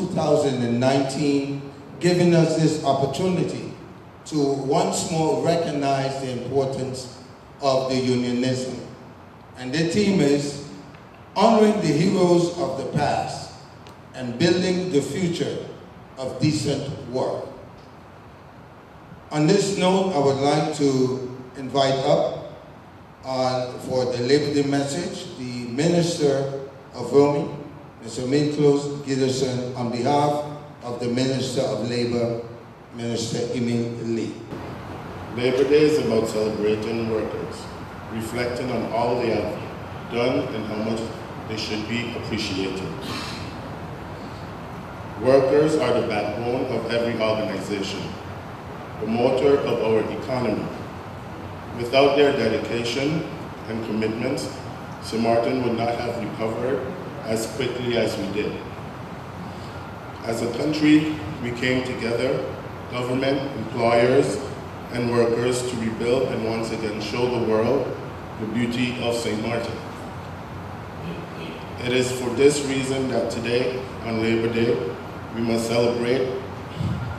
2019, giving us this opportunity to once more recognize the importance of the unionism. And the theme is honoring the heroes of the past and building the future of decent work. On this note, I would like to invite up for the Labor Day message, the Minister of Roaming, Mr. Minklos Giderson, on behalf of the Minister of Labor, Minister Emil Lee. Labor Day is about celebrating workers, reflecting on all they have done and how much they should be appreciated. Workers are the backbone of every organization, the motor of our economy. Without their dedication and commitment, St. Martin would not have recovered as quickly as we did. As a country, we came together, government, employers, and workers, to rebuild and once again show the world the beauty of St. Martin. It is for this reason that today, on Labor Day, we must celebrate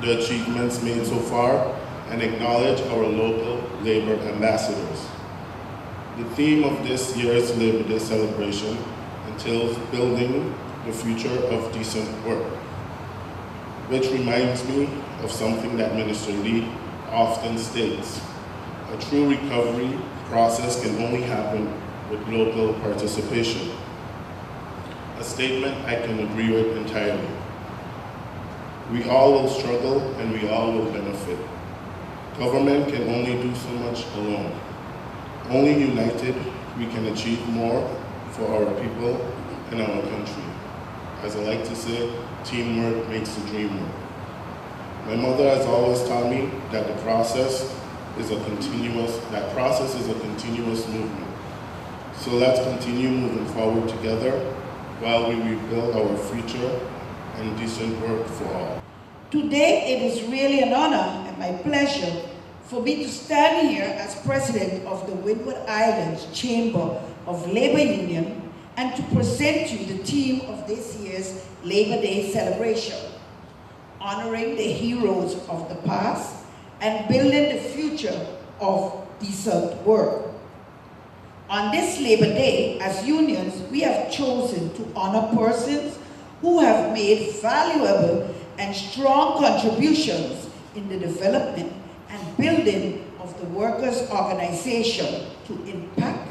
the achievements made so far and acknowledge our local labor ambassadors. The theme of this year's Labor Day celebration entails building the future of decent work, which reminds me of something that Minister Lee often states. A true recovery process can only happen with local participation. A statement I can agree with entirely. We all will struggle and we all will benefit. Government can only do so much alone. Only united, we can achieve more for our people and our country. As I like to say, teamwork makes the dream work. My mother has always taught me that the process is a continuous movement. So let's continue moving forward together while we rebuild our future and decent work for all. Today, it is really an honor and my pleasure for me to stand here as president of the Windward Islands Chamber of Labor Union and to present you the theme of this year's Labor Day celebration, honoring the heroes of the past and building the future of decent work. On this Labor Day, as unions, we have chosen to honor persons who have made valuable and strong contributions in the development and building of the workers' organization to impact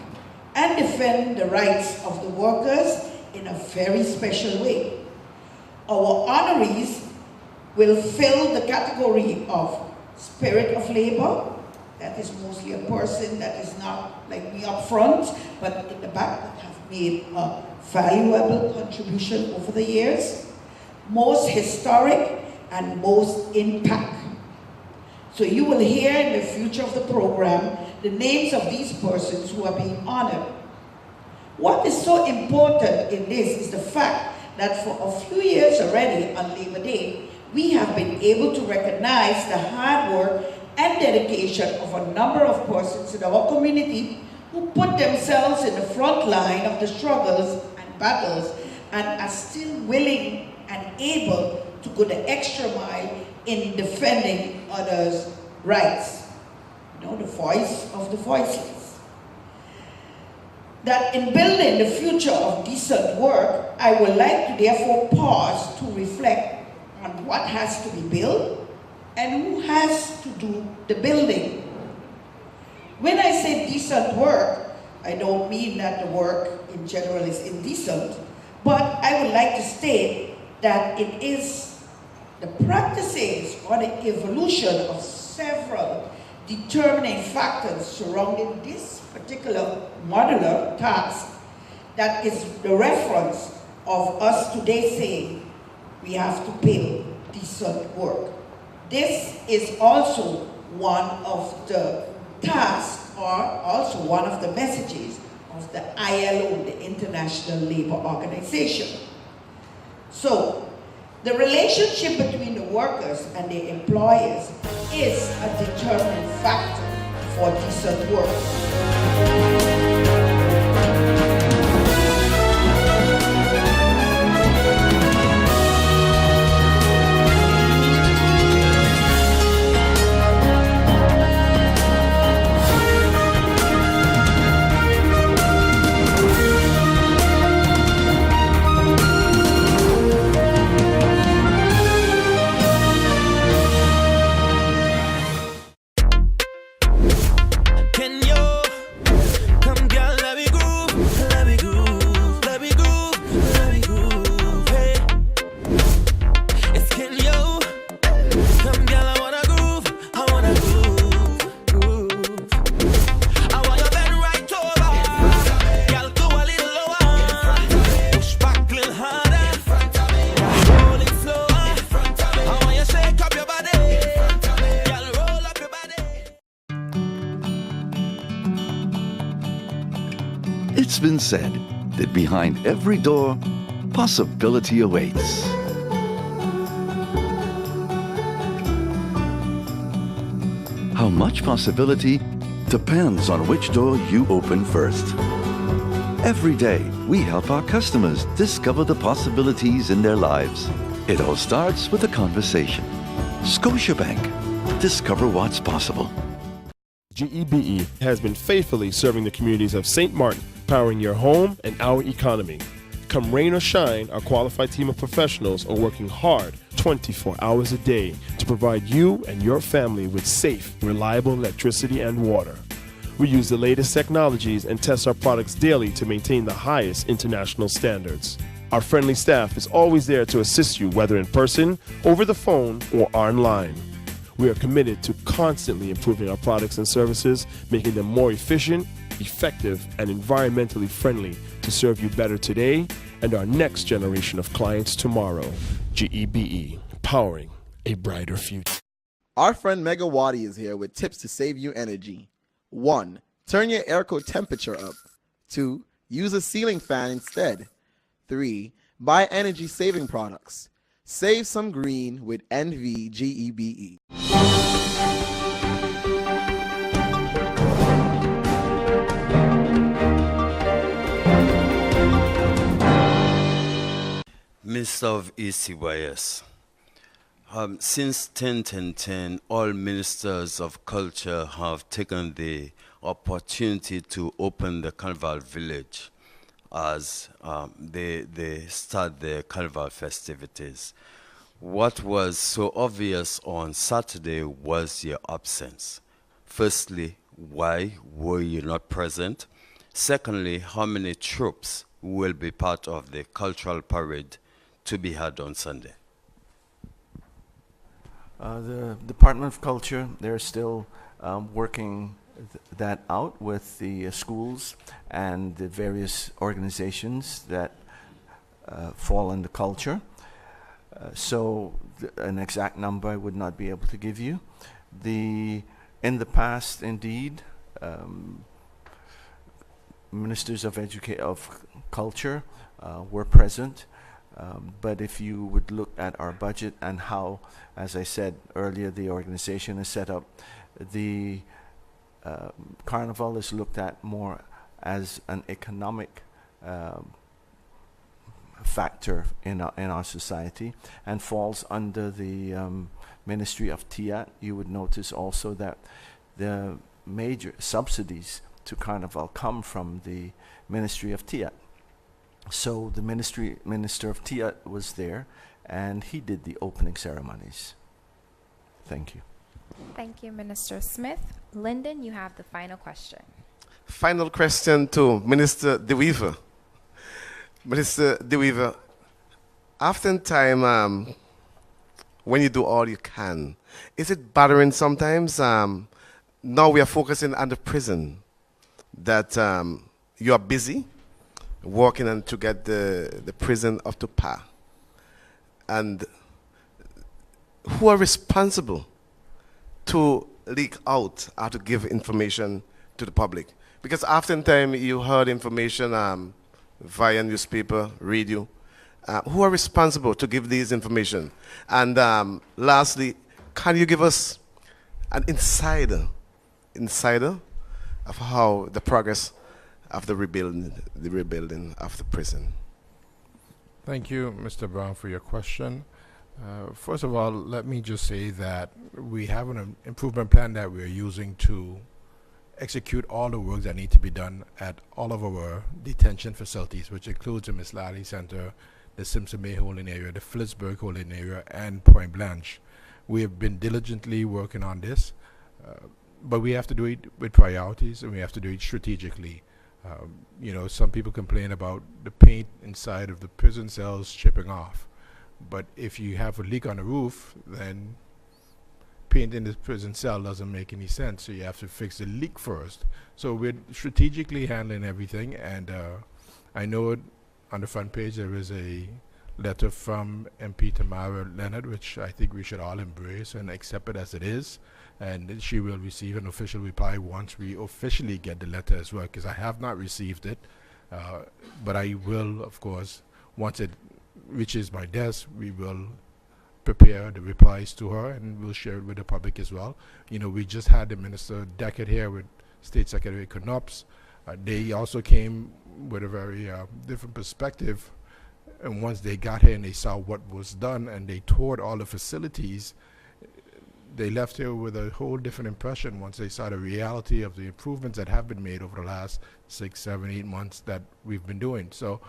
and defend the rights of the workers in a very special way. Our honorees will fill the category of spirit of labor. That is mostly a person that is not like me up front, but in the back that have made a valuable contribution over the years. Most historic and most impact. So you will hear in the future of the program the names of these persons who are being honored. What is so important in this is the fact that for a few years already on Labor Day, we have been able to recognize the hard work and dedication of a number of persons in our community who put themselves in the front line of the struggles and battles and are still willing and able to go the extra mile in defending others' rights. You know, the voice of the voiceless. That in building the future of decent work, I would like to therefore pause to reflect on what has to be built and who has to do the building. When I say decent work, I don't mean that the work in general is indecent, but I would like to state that it is the practices or the evolution of several determining factors surrounding this particular modular task that is the reference of us today saying we have to build decent work. This is also one of the tasks or also one of the messages of the ILO, the International Labour Organization. So, the relationship between the workers and their employers is a determining factor for decent work. It's been said that behind every door, possibility awaits. How much possibility depends on which door you open first. Every day, we help our customers discover the possibilities in their lives. It all starts with a conversation. Scotiabank. Discover what's possible. GEBE has been faithfully serving the communities of St. Martin, powering your home and our economy. Come rain or shine, our qualified team of professionals are working hard 24 hours a day to provide you and your family with safe, reliable electricity and water. We use the latest technologies and test our products daily to maintain the highest international standards. Our friendly staff is always there to assist you, whether in person, over the phone, or online. We are committed to constantly improving our products and services, making them more efficient, effective, and environmentally friendly to serve you better today and our next generation of clients tomorrow. GEBE, powering a brighter future. Our friend Megawati is here with tips to save you energy. 1. Turn your airco temperature up. 2. Use a ceiling fan instead. 3. Buy energy-saving products. Save some green with NVGEBE. Minister of ECYS. Since 10-10-10, all ministers of culture have taken the opportunity to open the Carnival Village as they start the Carnival festivities. What was so obvious on Saturday was your absence. Firstly, why were you not present? Secondly, how many troops will be part of the cultural parade to be had on Sunday? The Department of Culture, they're still working that out with the schools and the various organizations that fall under culture. So an exact number I would not be able to give you. In the past, indeed, ministers of culture were present. But if you would look at our budget and how, as I said earlier, the organization is set up, the Carnival is looked at more as an economic factor in our society and falls under the Ministry of TIAT. You would notice also that the major subsidies to Carnival come from the Ministry of TIAT. So the Minister of TIAT was there, and he did the opening ceremonies. Thank you. Thank you, Minister Smith. Lyndon, you have the final question. Final question to Minister De Wever. Minister De Wever, oftentimes when you do all you can, is it bothering sometimes? Now we are focusing on the prison, that you are busy working on to get the prison up to par. And who are responsible to leak out or to give information to the public? Because oftentimes you heard information via newspaper, radio. Who are responsible to give these information? And lastly, can you give us an insider of how the progress of the rebuilding of the prison? Thank you, Mr. Brown, for your question. First of all, let me just say that we have an improvement plan that we're using to execute all the work that need to be done at all of our detention facilities, which includes the Miss Lally Center, the Simpson Bay holding area, the Phillipsburg holding area, and Point Blanche. We have been diligently working on this, but we have to do it with priorities, and we have to do it strategically. You know, some people complain about the paint inside of the prison cells chipping off. But if you have a leak on the roof, then paint in the prison cell doesn't make any sense. So you have to fix the leak first. So we're strategically handling everything. And I know on the front page there is a letter from MP Tamara Leonard, which I think we should all embrace and accept it as it is. And she will receive an official reply once we officially get the letter as well, because I have not received it. But I will, of course, once it reaches my desk, we will prepare the replies to her and we'll share it with the public as well. You know, we just had the Minister Deckard here with State Secretary Knops. They also came with a very different perspective. And once they got here and they saw what was done and they toured all the facilities, they left here with a whole different impression once they saw the reality of the improvements that have been made over the last 6, 7, 8 months that we've been doing. So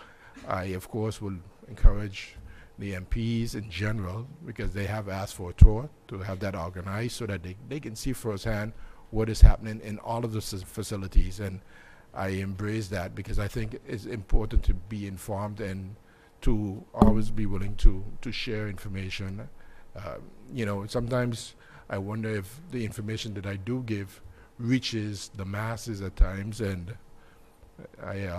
I, of course, will encourage the MPs in general, because they have asked for a tour, to have that organized so that they can see firsthand what is happening in all of the facilities. And I embrace that because I think it's important to be informed and to always be willing to share information. You know, sometimes I wonder if the information that I do give reaches the masses at times, and I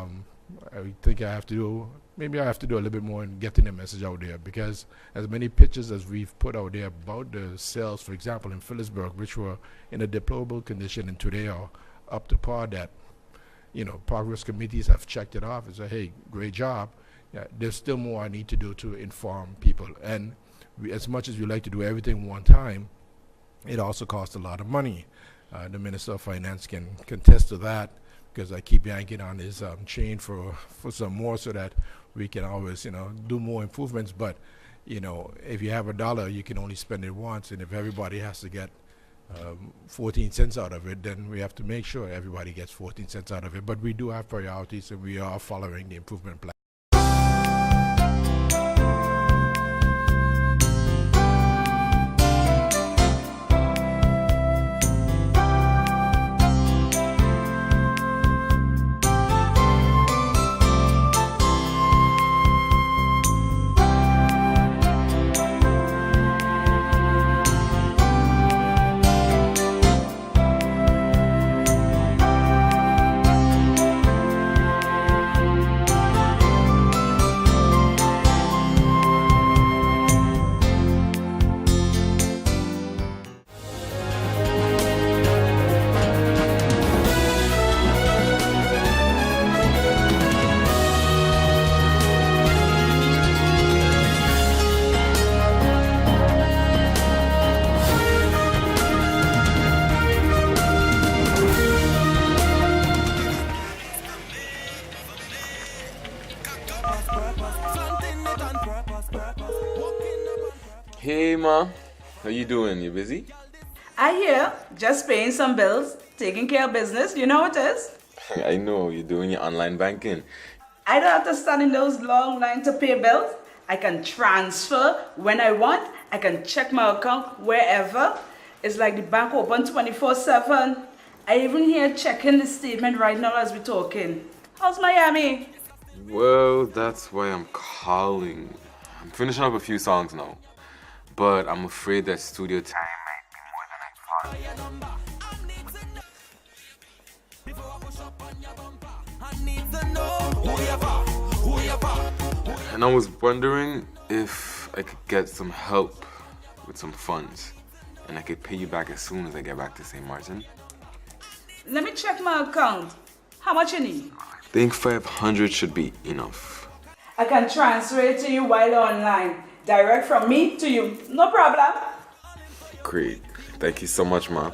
think I have to do, maybe I have to do a little bit more in getting the message out there, because as many pictures as we've put out there about the cells, for example, in Phillipsburg, which were in a deplorable condition and today are up to par, that, you know, progress committees have checked it off and said, hey, great job. Yeah, there's still more I need to do to inform people. And as much as we like to do everything one time, it also costs a lot of money. The Minister of Finance can contest to that, because I keep yanking on his chain for some more so that we can always, you know, do more improvements. But, you know, if you have $1, you can only spend it once, and if everybody has to get 14 cents out of it, then we have to make sure everybody gets 14 cents out of it. But we do have priorities, and we are following the improvement plan. Hey ma, how you doing? You busy? I hear, just paying some bills, taking care of business, you know what it is? I know, you're doing your online banking. I don't have to stand in those long lines to pay bills. I can transfer when I want. I can check my account wherever. It's like the bank open 24/7. I even here checking the statement right now as we're talking. How's Miami? Well, that's why I'm calling. I'm finishing up a few songs now, but I'm afraid that studio time might be more than I thought. And I was wondering if I could get some help with some funds, and I could pay you back as soon as I get back to St. Martin. Let me check my account. How much you need? I think 500 should be enough. I can transfer it to you while online. Direct from me to you. No problem. Great. Thank you so much, Ma.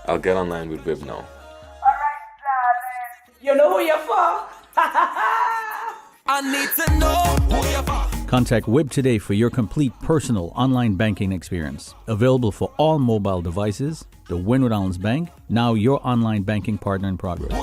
I'll get online with Wib now. Alright, darling. You know who you're for? I need to know who you're for. Contact Wib today for your complete personal online banking experience. Available for all mobile devices. The Windward Islands Bank, now your online banking partner in progress.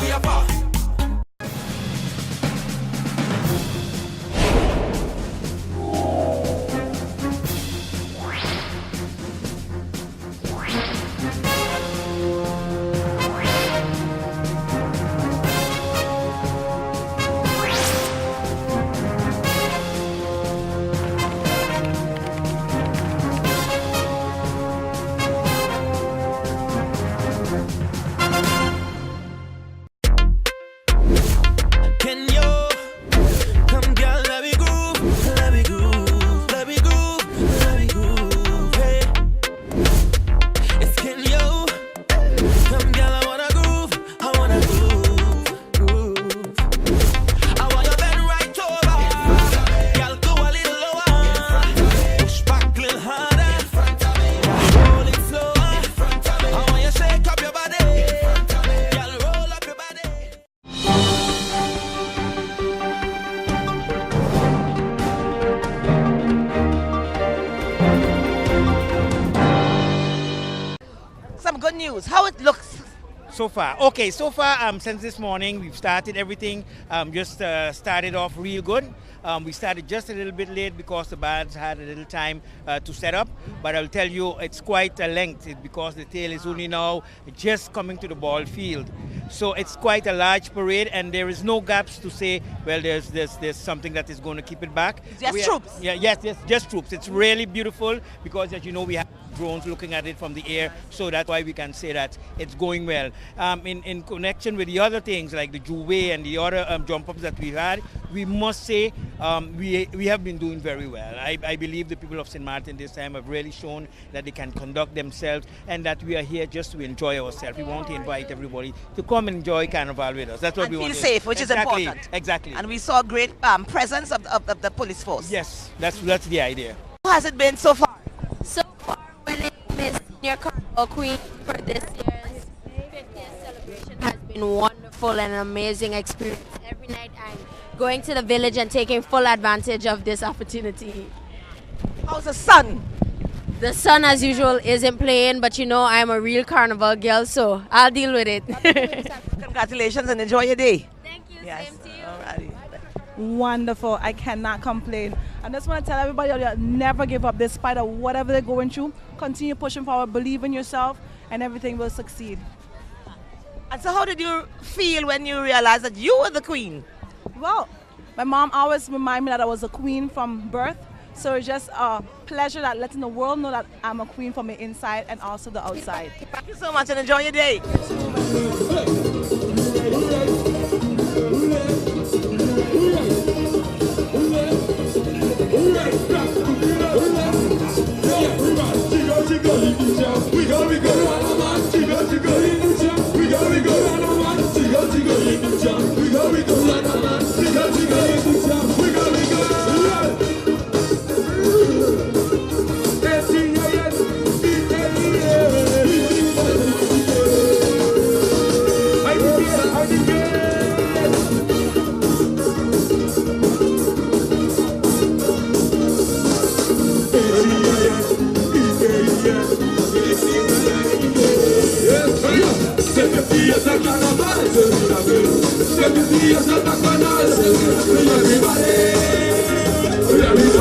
good news. How it looks so far? Okay, so far, since this morning, we've started everything, started off real good. We started just a little bit late because the bands had a little time to set up, but I'll tell you, it's quite a length because the tail is only now just coming to the ball field. So it's quite a large parade, and there is no gaps to say, well, there's something that is going to keep it back. Just troops? Yes, just troops. It's really beautiful because, as you know, we have drones looking at it from the air, so that's why we can say that it's going well. In connection with the other things like the Juve and the other jump-ups that we've had, we must say we have been doing very well. I believe the people of St. Martin this time have really shown that they can conduct themselves and that we are here just to enjoy ourselves. We want to invite everybody to come and enjoy Carnival with us. That's what we want. Feel safe, which is important. Exactly. And we saw a great presence of the police force. Yes, that's the idea. How has it been so far? So far, when it Miss Senior Carnival Queen for this year's 50th celebration has been wonderful and an amazing experience. Every night I'm going to the village and taking full advantage of this opportunity. How's the sun? The sun, as usual, isn't playing, but you know I'm a real carnival girl, so I'll deal with it. Congratulations and enjoy your day. Thank you, yes. Same to you. Alrighty. Wonderful. I cannot complain. I just want to tell everybody that never give up despite of whatever they're going through. Continue pushing forward, believe in yourself, and everything will succeed. And so how did you feel when you realized that you were the queen? Well, my mom always reminded me that I was a queen from birth. So it's just a pleasure that letting the world know that I'm a queen from the inside and also the outside. Thank you so much and enjoy your day.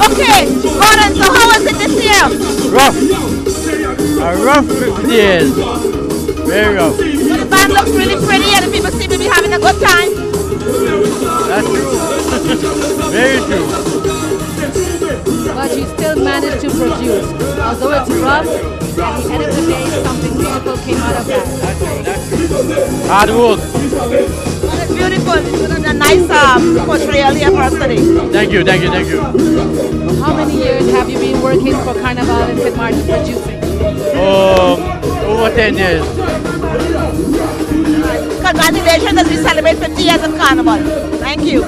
Okay, Gordon, so how was it this year? Rough. A rough 50 years. Very rough. So the band looks really pretty and the people seem to be having a good time. That's true. Very true. But you still managed to produce. Although it's rough, at the end of the day, something beautiful came out of that. Hard work. Well, it's beautiful. It's a nice portrayal here for us today. Thank you, thank you, thank you. How many years have you been working for Carnival and St. Martin producing? Over 10 years. Congratulations as we celebrate 50 years of Carnival. Thank you.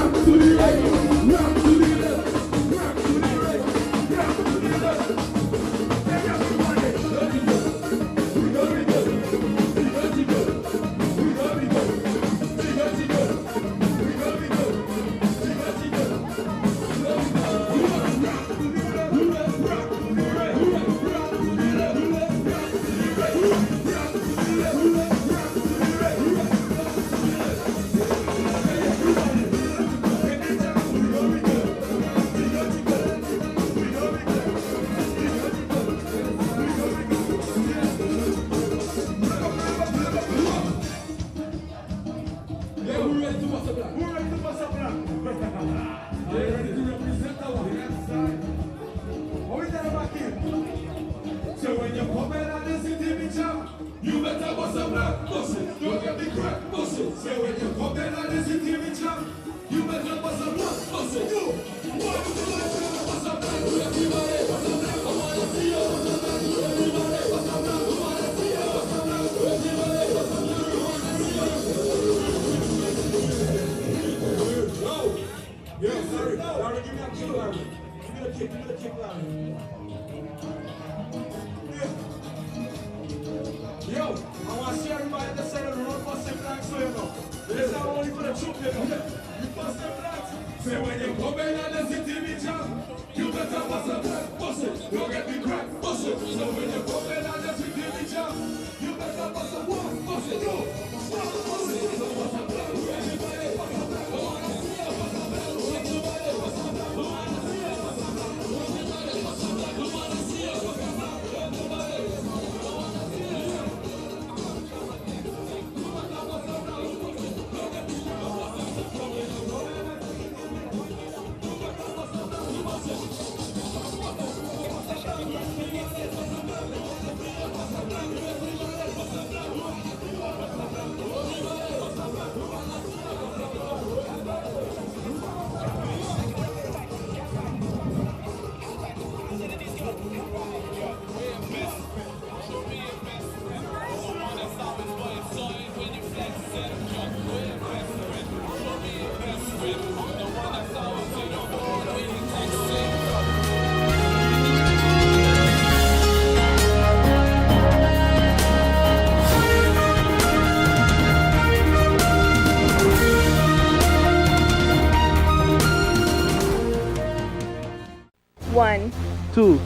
2,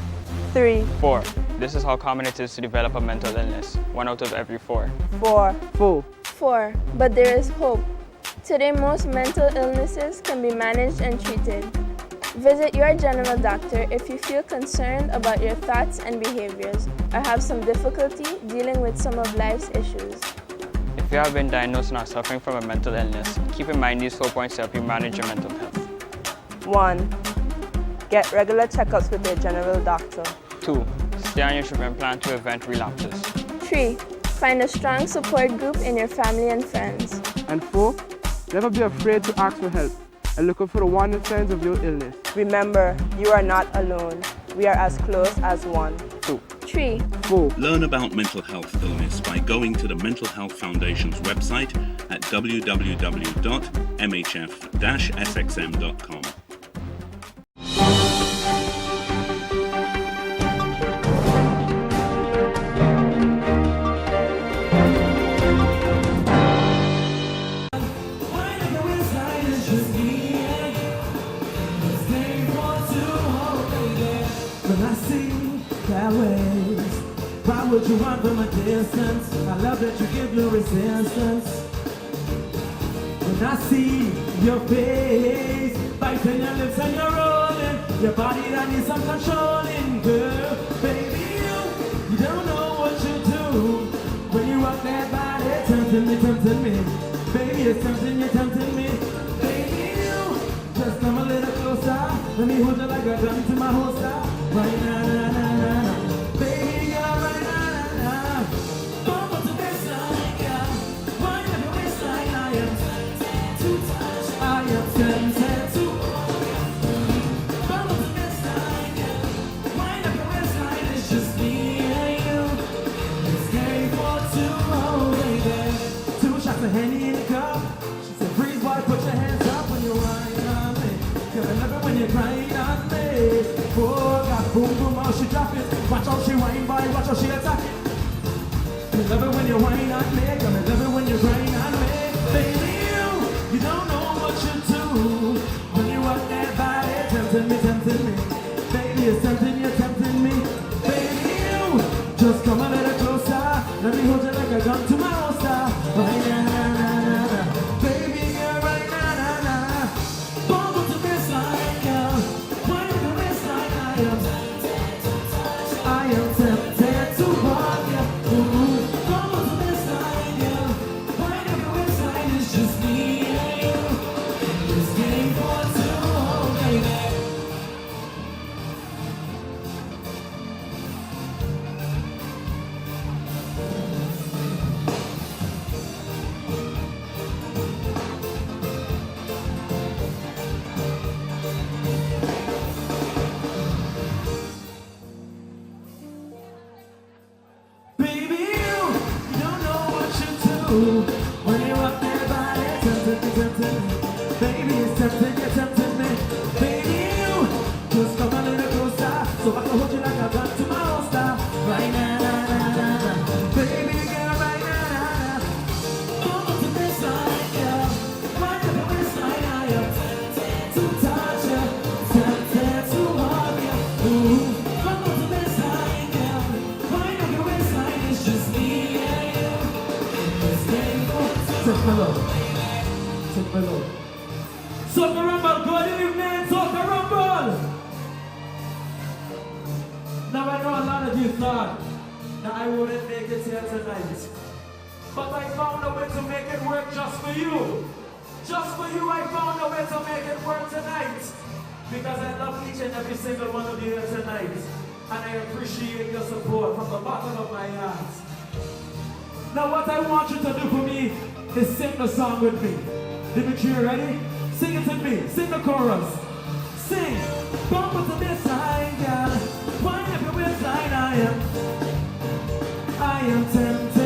3, 4. This is how common it is to develop a mental illness. 1 out of every 4. 4, 4. 4. But there is hope. Today, most mental illnesses can be managed and treated. Visit your general doctor if you feel concerned about your thoughts and behaviors or have some difficulty dealing with some of life's issues. If you have been diagnosed and are suffering from a mental illness, keep in mind these 4 points to help you manage your mental health. 1. Get regular checkups with your general doctor. 2. Stay on your treatment plan to prevent relapses. 3. Find a strong support group in your family and friends. And 4. Never be afraid to ask for help and look out for the warning signs of your illness. Remember, you are not alone. We are as close as one. 2. 3. 4. Learn about mental health illness by going to the Mental Health Foundation's website at www.mhf-sxm.com. Why would you run from a distance? I love that you give your resistance. When I see your face, biting your lips and you're rolling, your body that needs some controlling, girl. Baby, you don't know what you do when you rock that body, tempting me. Baby, it's tempting me. Baby, just come a little closer. Let me hold you like a gun to my holster. Right now, baby girl, right now. Bump up the baseline, girl. Wind up your waistline. I am tempted to touch. I am tempted to bump up the baseline, girl. Wind up your waistline. It's just me and you. It's game for 2, oh baby. 2 shots of Henny in the cup. She said, freeze, boy, put your hands up when you whine on me. Girl, I love it when you crying on me. Oh, God, boom, boom, how she drop it. Watch how she whine, boy, watch how she attack it. Me love it when you whine on me, girl, me love it when you grind on me. Baby, you don't know what you do when you rock that body, tempting me. Baby, it's tempting me. Baby, just come a little closer. Let me hold you like a gun to my holster. Right now. Baby girl, right now. Bump up the baseline, girl. Wind up the waistline. I am tempted to walk you. Bump up the baseline, girl. Wind up your waistline. It's just me and you. This game for 2, oh baby. Baby, you don't know what you do when you rock that body, tempting me. Baby, it's tempting me. Baby, you just come a little closer, so I can hold you like a gun to my holster. Right now. Baby girl, right now. Bump up the baseline, girl. Wind up your waistline. I am tempted to touch you, tempted to hug you. Bump up the baseline, girl. Wind up your waistline. It's just me and you. This game for 2. Take my love. Soca Rumble, good evening, Soca Rumble. Now I know a lot of you thought that I wouldn't make it here tonight, but I found a way to make it work just for you. Just for you, I found a way to make it work tonight, because I love each and every single one of you here tonight, and I appreciate your support from the bottom of my heart. Now what I want you to do for me is sing the song with me. Dimitri, you ready? Sing it with me. Sing the chorus. Sing. Bump up the baseline, girl. Wind up your waistline. I am tempted.